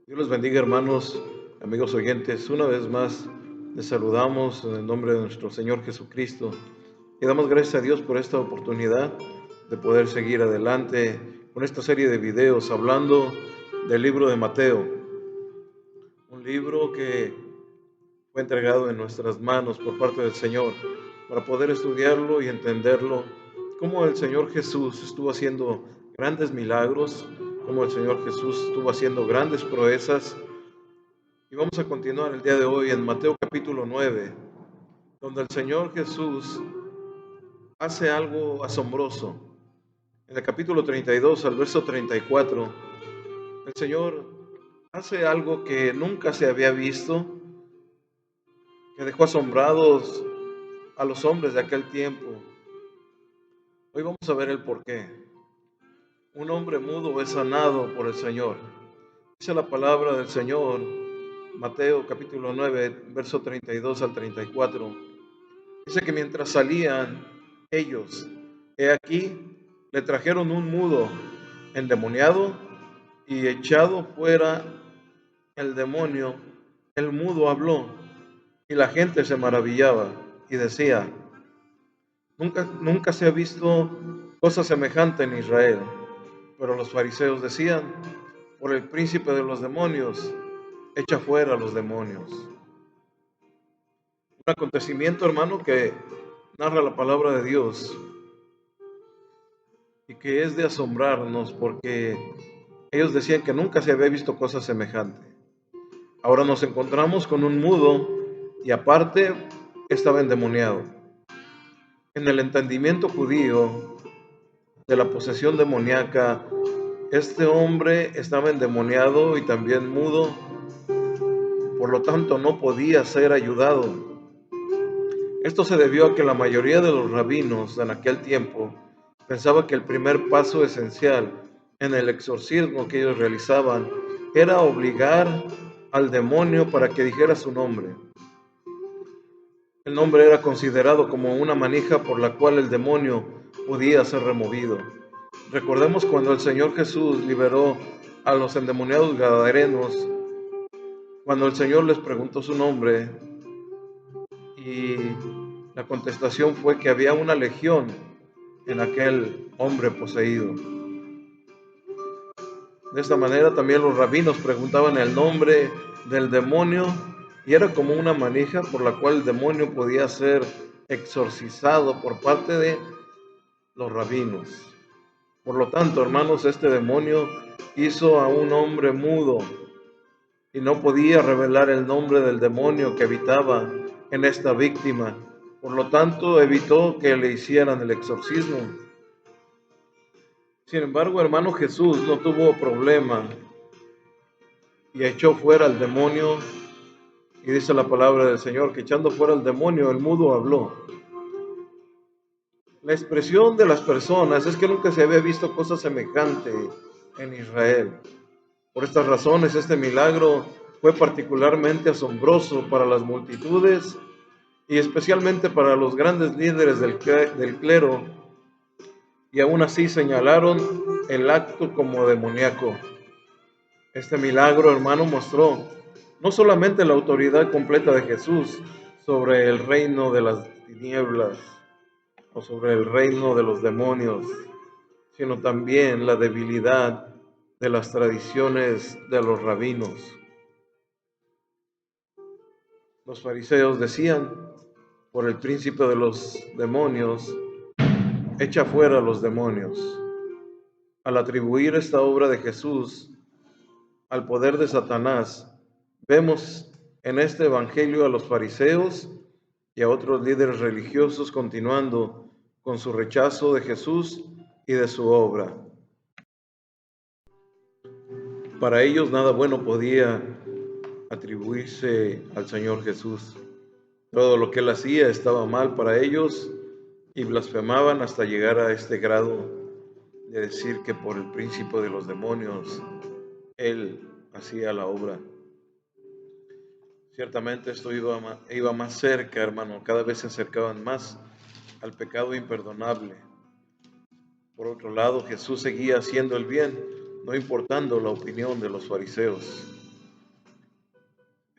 Dios los bendiga, hermanos, amigos oyentes. Una vez más les saludamos en el nombre de nuestro Señor Jesucristo y damos gracias a Dios por esta oportunidad de poder seguir adelante con esta serie de videos hablando del libro de Mateo, un libro que fue entregado en nuestras manos por parte del Señor para poder estudiarlo y entenderlo, cómo el Señor Jesús estuvo haciendo grandes milagros, cómo el Señor Jesús estuvo haciendo grandes proezas. Y vamos a continuar el día de hoy en Mateo capítulo 9, donde el Señor Jesús hace algo asombroso. En el capítulo 32 al verso 34, el Señor hace algo que nunca se había visto, que dejó asombrados a los hombres de aquel tiempo. Hoy vamos a ver el porqué. Un hombre mudo es sanado por el Señor. Dice la palabra del Señor, Mateo capítulo 9, verso 32 al 34. Dice que mientras salían ellos, he aquí, le trajeron un mudo endemoniado y echado fuera el demonio, el mudo habló y la gente se maravillaba y decía, nunca se ha visto cosa semejante en Israel. Pero los fariseos decían, por el príncipe de los demonios, echa fuera a los demonios. Un acontecimiento, hermano, que narra la palabra de Dios y que es de asombrarnos porque ellos decían que nunca se había visto cosa semejante. Ahora nos encontramos con un mudo y aparte estaba endemoniado. En el entendimiento judío de la posesión demoníaca, este hombre estaba endemoniado y también mudo, por lo tanto no podía ser ayudado. Esto se debió a que la mayoría de los rabinos en aquel tiempo pensaba que el primer paso esencial en el exorcismo que ellos realizaban era obligar al demonio para que dijera su nombre. El nombre era considerado como una manija por la cual el demonio podía ser removido. Recordemos cuando el Señor Jesús liberó a los endemoniados gadarenos, cuando el Señor les preguntó su nombre y la contestación fue que había una legión en aquel hombre poseído. De esta manera también los rabinos preguntaban el nombre del demonio y era como una manija por la cual el demonio podía ser exorcizado por parte de los rabinos. Por lo tanto, hermanos, este demonio hizo a un hombre mudo y no podía revelar el nombre del demonio que habitaba en esta víctima. Por lo tanto, evitó que le hicieran el exorcismo. Sin embargo, hermano, Jesús no tuvo problema y echó fuera al demonio. Y dice la palabra del Señor que echando fuera al demonio, el mudo habló. La expresión de las personas es que nunca se había visto cosa semejante en Israel. Por estas razones, este milagro fue particularmente asombroso para las multitudes y especialmente para los grandes líderes del clero, y aún así señalaron el acto como demoníaco. Este milagro, hermano, mostró no solamente la autoridad completa de Jesús sobre el reino de las tinieblas o sobre el reino de los demonios, sino también la debilidad de las tradiciones de los rabinos. Los fariseos decían, por el príncipe de los demonios, echa fuera a los demonios. Al atribuir esta obra de Jesús al poder de Satanás, vemos en este evangelio a los fariseos y a otros líderes religiosos continuando con su rechazo de Jesús y de su obra. Para ellos nada bueno podía atribuirse al Señor Jesús. Todo lo que él hacía estaba mal para ellos y blasfemaban hasta llegar a este grado de decir que por el príncipe de los demonios él hacía la obra. Ciertamente esto iba más cerca, hermano, cada vez se acercaban más al pecado imperdonable. Por otro lado, Jesús seguía haciendo el bien, no importando la opinión de los fariseos.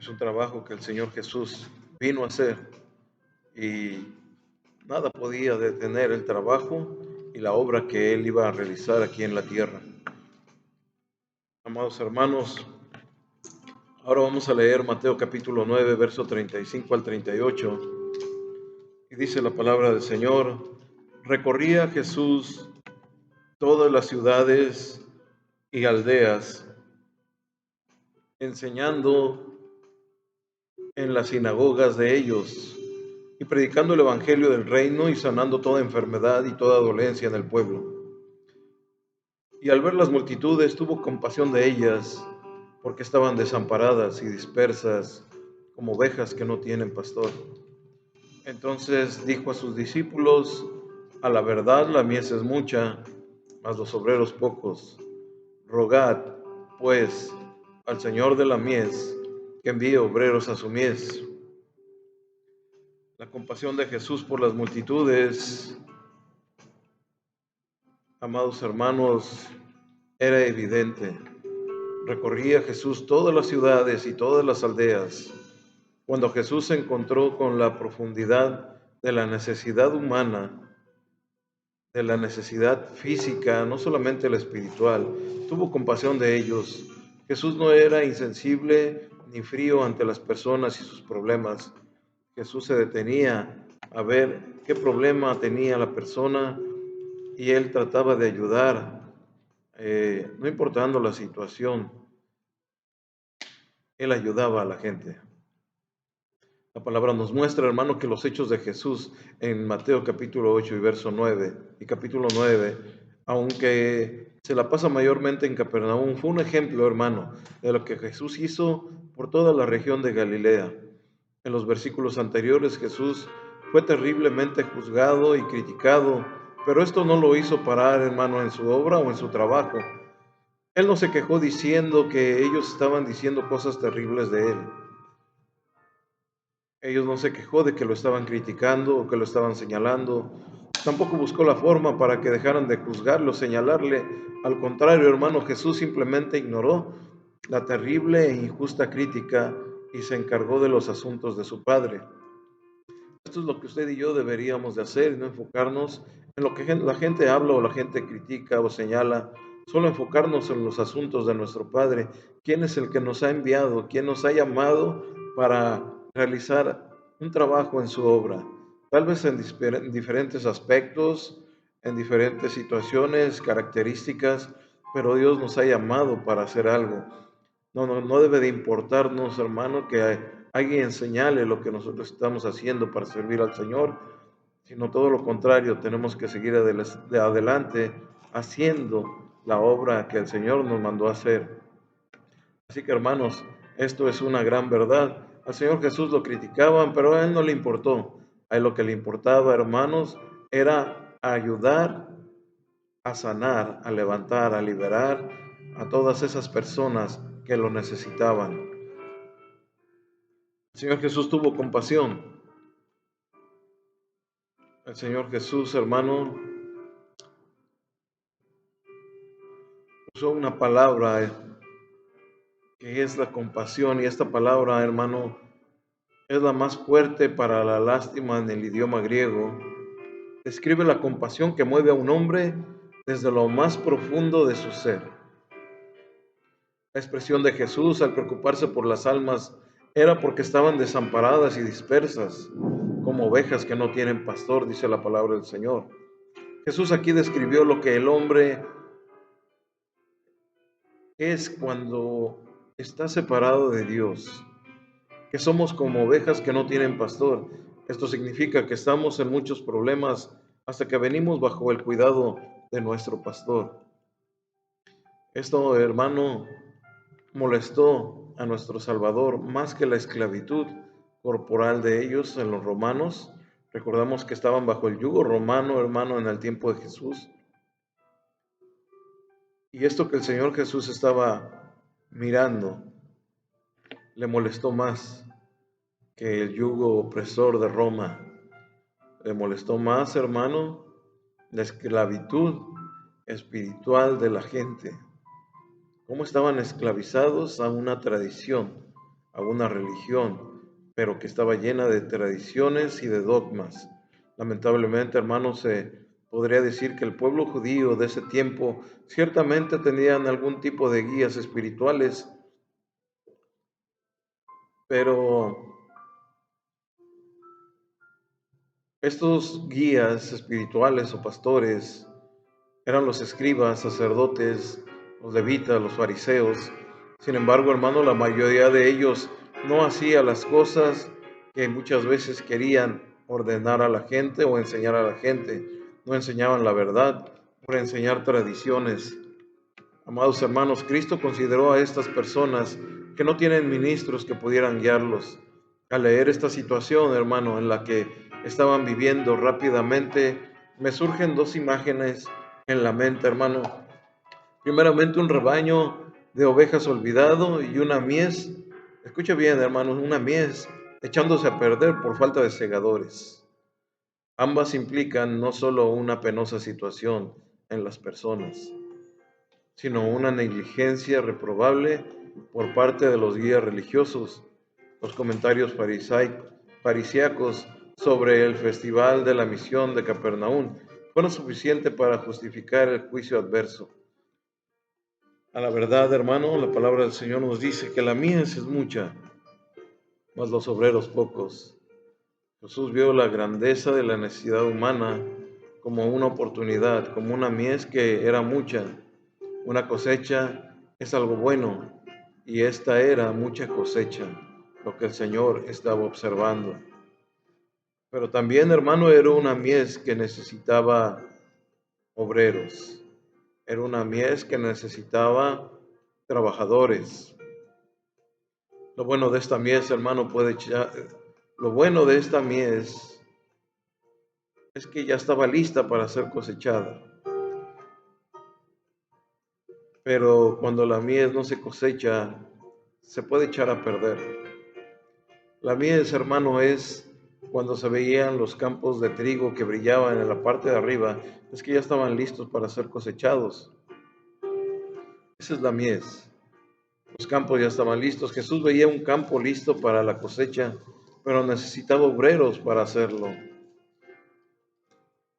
Es un trabajo que el Señor Jesús vino a hacer y nada podía detener el trabajo y la obra que Él iba a realizar aquí en la tierra. Amados hermanos, ahora vamos a leer Mateo capítulo 9, verso 35 al 38. Y dice la palabra del Señor: recorría Jesús todas las ciudades y aldeas, enseñando en las sinagogas de ellos y predicando el evangelio del reino y sanando toda enfermedad y toda dolencia en el pueblo. Y al ver las multitudes tuvo compasión de ellas, porque estaban desamparadas y dispersas como ovejas que no tienen pastor. Entonces dijo a sus discípulos: a la verdad la mies es mucha, mas los obreros pocos. Rogad, pues, al Señor de la mies que envíe obreros a su mies. La compasión de Jesús por las multitudes, amados hermanos, era evidente. Recorría Jesús todas las ciudades y todas las aldeas. Cuando Jesús se encontró con la profundidad de la necesidad humana, de la necesidad física, no solamente la espiritual, tuvo compasión de ellos. Jesús no era insensible ni frío ante las personas y sus problemas. Jesús se detenía a ver qué problema tenía la persona y Él trataba de ayudar, no importando la situación. Él ayudaba a la gente. La palabra nos muestra, hermano, que los hechos de Jesús en Mateo capítulo 8 y verso 9 y capítulo 9, aunque se la pasa mayormente en Capernaum, fue un ejemplo, hermano, de lo que Jesús hizo por toda la región de Galilea. En los versículos anteriores, Jesús fue terriblemente juzgado y criticado, pero esto no lo hizo parar, hermano, en su obra o en su trabajo. Él no se quejó diciendo que ellos estaban diciendo cosas terribles de él. Ellos no se quejó de que lo estaban criticando o que lo estaban señalando. Tampoco buscó la forma para que dejaran de juzgarlo, señalarle. Al contrario, hermano, Jesús simplemente ignoró la terrible e injusta crítica y se encargó de los asuntos de su Padre. Esto es lo que usted y yo deberíamos de hacer y no enfocarnos en lo que la gente habla o la gente critica o señala. Solo enfocarnos en los asuntos de nuestro Padre. ¿Quién es el que nos ha enviado? ¿Quién nos ha llamado para realizar un trabajo en su obra? Tal vez en diferentes aspectos, en diferentes situaciones, características, pero Dios nos ha llamado para hacer algo. No debe de importarnos, hermano, que alguien señale lo que nosotros estamos haciendo para servir al Señor, sino todo lo contrario, tenemos que seguir adelante haciendo la obra que el Señor nos mandó a hacer. Así que, hermanos, esto es una gran verdad. Al Señor Jesús lo criticaban, pero a Él no le importó. A Él lo que le importaba, hermanos, era ayudar a sanar, a levantar, a liberar a todas esas personas que lo necesitaban. El Señor Jesús tuvo compasión. El Señor Jesús, hermano, usó una palabra que es la compasión, y esta palabra, hermano, es la más fuerte para la lástima en el idioma griego. Describe la compasión que mueve a un hombre desde lo más profundo de su ser. La expresión de Jesús al preocuparse por las almas era porque estaban desamparadas y dispersas, como ovejas que no tienen pastor, dice la palabra del Señor. Jesús aquí describió lo que el hombre es cuando está separado de Dios, que somos como ovejas que no tienen pastor. Esto significa que estamos en muchos problemas hasta que venimos bajo el cuidado de nuestro pastor. Esto, hermano, molestó a nuestro Salvador más que la esclavitud corporal de ellos en los romanos. Recordamos que estaban bajo el yugo romano, hermano, en el tiempo de Jesús. Y esto que el Señor Jesús estaba mirando le molestó más que el yugo opresor de Roma. Le molestó más, hermano, la esclavitud espiritual de la gente. Cómo estaban esclavizados a una tradición, a una religión, pero que estaba llena de tradiciones y de dogmas. Lamentablemente, hermanos, se podría decir que el pueblo judío de ese tiempo ciertamente tenían algún tipo de guías espirituales, pero estos guías espirituales o pastores eran los escribas, sacerdotes, los levitas, los fariseos. Sin embargo, hermano, la mayoría de ellos no hacía las cosas que muchas veces querían ordenar a la gente o enseñar a la gente. No enseñaban la verdad por enseñar tradiciones. Amados hermanos, Cristo consideró a estas personas que no tienen ministros que pudieran guiarlos. Al leer esta situación, hermano, en la que estaban viviendo rápidamente, me surgen dos imágenes en la mente, hermano. Primeramente, un rebaño de ovejas olvidado y una mies, escucha bien, hermano, una mies echándose a perder por falta de segadores. Ambas implican no solo una penosa situación en las personas, sino una negligencia reprobable por parte de los guías religiosos. Los comentarios farisíacos sobre el festival de la misión de Capernaum fueron suficientes para justificar el juicio adverso. A la verdad, hermano, la palabra del Señor nos dice que la mies es mucha, mas los obreros pocos. Jesús vio la grandeza de la necesidad humana como una oportunidad, como una mies que era mucha. Una cosecha es algo bueno, y esta era mucha cosecha, lo que el Señor estaba observando. Pero también, hermano, era una mies que necesitaba obreros, era una mies que necesitaba trabajadores. Lo bueno de esta mies, hermano, lo bueno de esta mies es que ya estaba lista para ser cosechada. Pero cuando la mies no se cosecha, se puede echar a perder. La mies, hermano, es cuando se veían los campos de trigo que brillaban en la parte de arriba, es que ya estaban listos para ser cosechados. Esa es la mies. Los campos ya estaban listos. Jesús veía un campo listo para la cosecha, pero necesitaba obreros para hacerlo.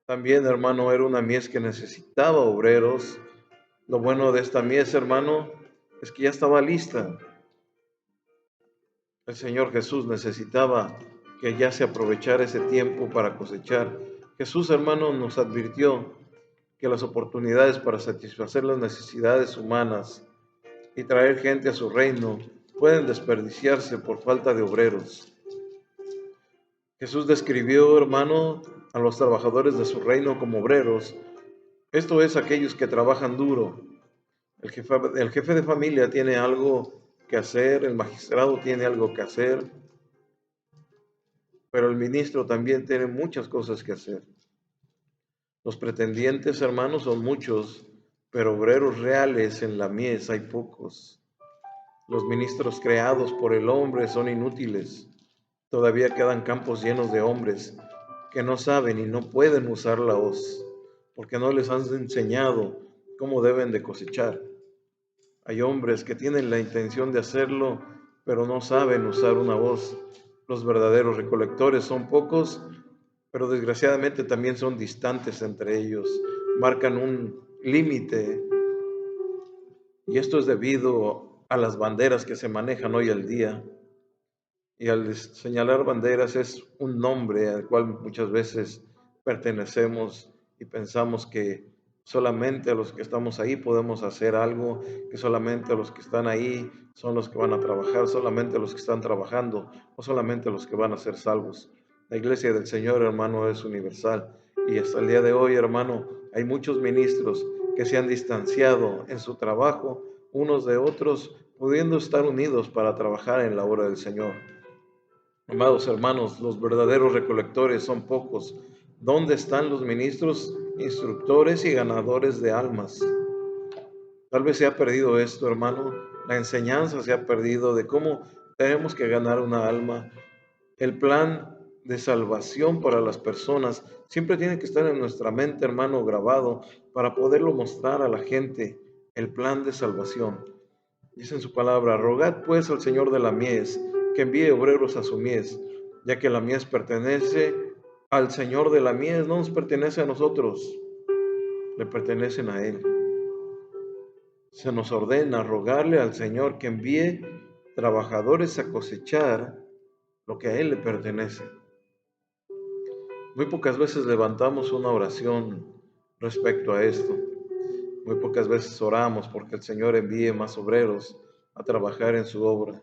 También, hermano, era una mies que necesitaba obreros. Lo bueno de esta mies, hermano, es que ya estaba lista. El Señor Jesús necesitaba que ya se aprovechara ese tiempo para cosechar. Jesús, hermano, nos advirtió que las oportunidades para satisfacer las necesidades humanas y traer gente a su reino pueden desperdiciarse por falta de obreros. Jesús describió, hermano, a los trabajadores de su reino como obreros. Esto es, aquellos que trabajan duro. El jefe de familia tiene algo que hacer, el magistrado tiene algo que hacer, pero el ministro también tiene muchas cosas que hacer. Los pretendientes, hermanos, son muchos, pero obreros reales en la mies hay pocos. Los ministros creados por el hombre son inútiles. Todavía quedan campos llenos de hombres que no saben y no pueden usar la hoz, porque no les han enseñado cómo deben de cosechar. Hay hombres que tienen la intención de hacerlo, pero no saben usar una hoz. Los verdaderos recolectores son pocos, pero desgraciadamente también son distantes entre ellos. Marcan un límite, y esto es debido a las banderas que se manejan hoy al día. Y al señalar banderas es un nombre al cual muchas veces pertenecemos y pensamos que solamente los que estamos ahí podemos hacer algo, que solamente los que están ahí son los que van a trabajar, solamente los que están trabajando o solamente los que van a ser salvos. La iglesia del Señor, hermano, es universal, y hasta el día de hoy, hermano, hay muchos ministros que se han distanciado en su trabajo unos de otros, pudiendo estar unidos para trabajar en la obra del Señor. Amados hermanos, los verdaderos recolectores son pocos. ¿Dónde están los ministros, instructores y ganadores de almas? Tal vez se ha perdido esto, hermano. La enseñanza se ha perdido de cómo tenemos que ganar una alma. El plan de salvación para las personas siempre tiene que estar en nuestra mente, hermano, grabado, para poderlo mostrar a la gente. El plan de salvación. Dice en su palabra: rogad pues al Señor de la mies que envíe obreros a su mies, ya que la mies pertenece al Señor de la mies, no nos pertenece a nosotros, le pertenecen a Él. Se nos ordena rogarle al Señor que envíe trabajadores a cosechar lo que a Él le pertenece. Muy pocas veces levantamos una oración respecto a esto. Muy pocas veces oramos porque el Señor envíe más obreros a trabajar en su obra.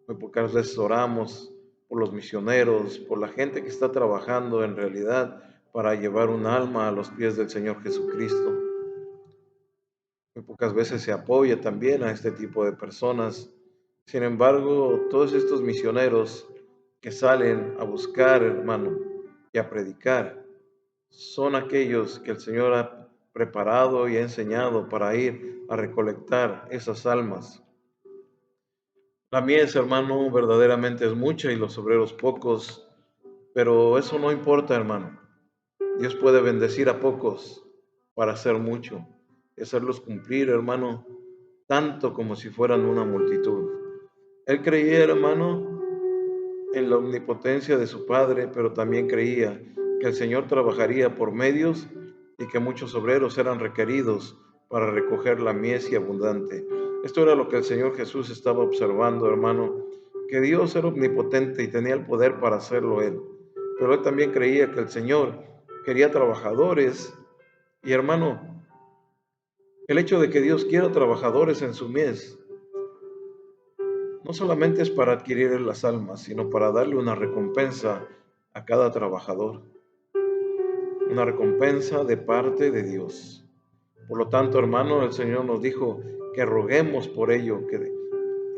Muy pocas veces oramos por los misioneros, por la gente que está trabajando en realidad para llevar un alma a los pies del Señor Jesucristo. Muy pocas veces se apoya también a este tipo de personas. Sin embargo, todos estos misioneros que salen a buscar, hermano, y a predicar, son aquellos que el Señor ha preparado y ha enseñado para ir a recolectar esas almas. La mies, hermano, verdaderamente es mucha y los obreros pocos, pero eso no importa, hermano. Dios puede bendecir a pocos para hacer mucho y hacerlos cumplir, hermano, tanto como si fueran una multitud. Él creía, hermano, en la omnipotencia de su Padre, pero también creía que el Señor trabajaría por medios y que muchos obreros eran requeridos para recoger la mies y abundante. Esto era lo que el Señor Jesús estaba observando, hermano, que Dios era omnipotente y tenía el poder para hacerlo Él. Pero Él también creía que el Señor quería trabajadores. Y hermano, el hecho de que Dios quiera trabajadores en su mies no solamente es para adquirir las almas, sino para darle una recompensa a cada trabajador, una recompensa de parte de Dios. Por lo tanto, hermano, el Señor nos dijo que roguemos por ello, que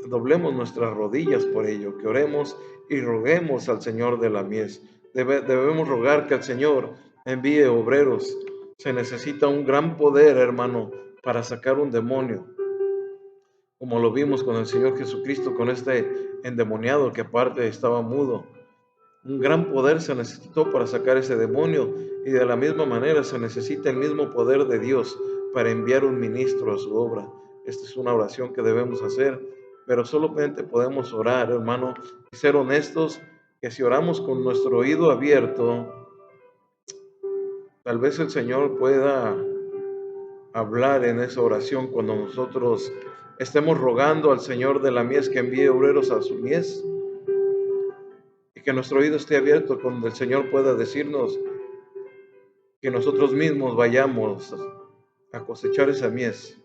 doblemos nuestras rodillas por ello, que oremos y roguemos al Señor de la mies. Debemos rogar que el Señor envíe obreros. Se necesita un gran poder, hermano, para sacar un demonio, como lo vimos con el Señor Jesucristo, con este endemoniado que aparte estaba mudo. Un gran poder se necesitó para sacar ese demonio, y de la misma manera se necesita el mismo poder de Dios para enviar un ministro a su obra. Esta es una oración que debemos hacer, pero solamente podemos orar, hermano, y ser honestos, que si oramos con nuestro oído abierto, tal vez el Señor pueda hablar en esa oración cuando nosotros estemos rogando al Señor de la mies que envíe obreros a su mies, y que nuestro oído esté abierto cuando el Señor pueda decirnos que nosotros mismos vayamos a cosechar esa mies.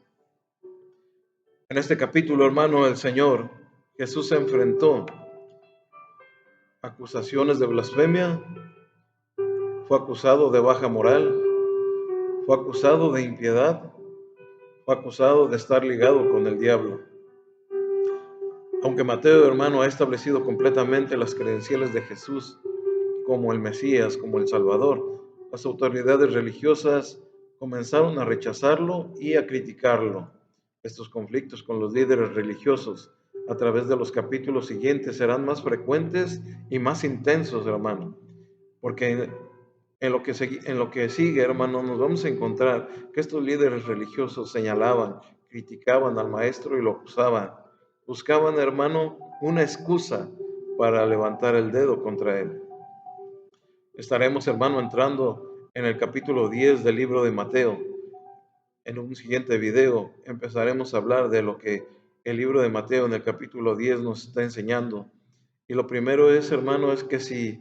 En este capítulo, hermano, el Señor Jesús se enfrentó a acusaciones de blasfemia, fue acusado de baja moral, fue acusado de impiedad, fue acusado de estar ligado con el diablo. Aunque Mateo, hermano, ha establecido completamente las credenciales de Jesús como el Mesías, como el Salvador, las autoridades religiosas comenzaron a rechazarlo y a criticarlo. Estos conflictos con los líderes religiosos a través de los capítulos siguientes serán más frecuentes y más intensos, hermano, porque en lo que sigue, hermano, nos vamos a encontrar que estos líderes religiosos señalaban, criticaban al maestro y lo acusaban. Buscaban, hermano, una excusa para levantar el dedo contra él. Estaremos, hermano, entrando en el capítulo 10 del libro de Mateo. En un siguiente video empezaremos a hablar de lo que el libro de Mateo en el capítulo 10 nos está enseñando. Y lo primero es, hermano, es que si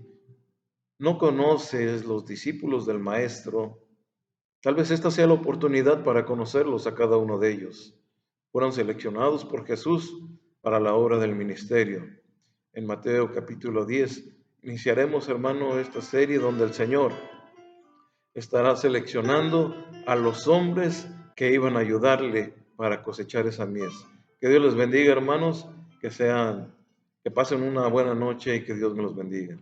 no conoces los discípulos del Maestro, tal vez esta sea la oportunidad para conocerlos a cada uno de ellos. Fueron seleccionados por Jesús para la obra del ministerio. En Mateo capítulo 10 iniciaremos, hermano, esta serie donde el Señor estará seleccionando a los hombres que iban a ayudarle para cosechar esa mies. Que Dios les bendiga, hermanos, que pasen una buena noche y que Dios me los bendiga.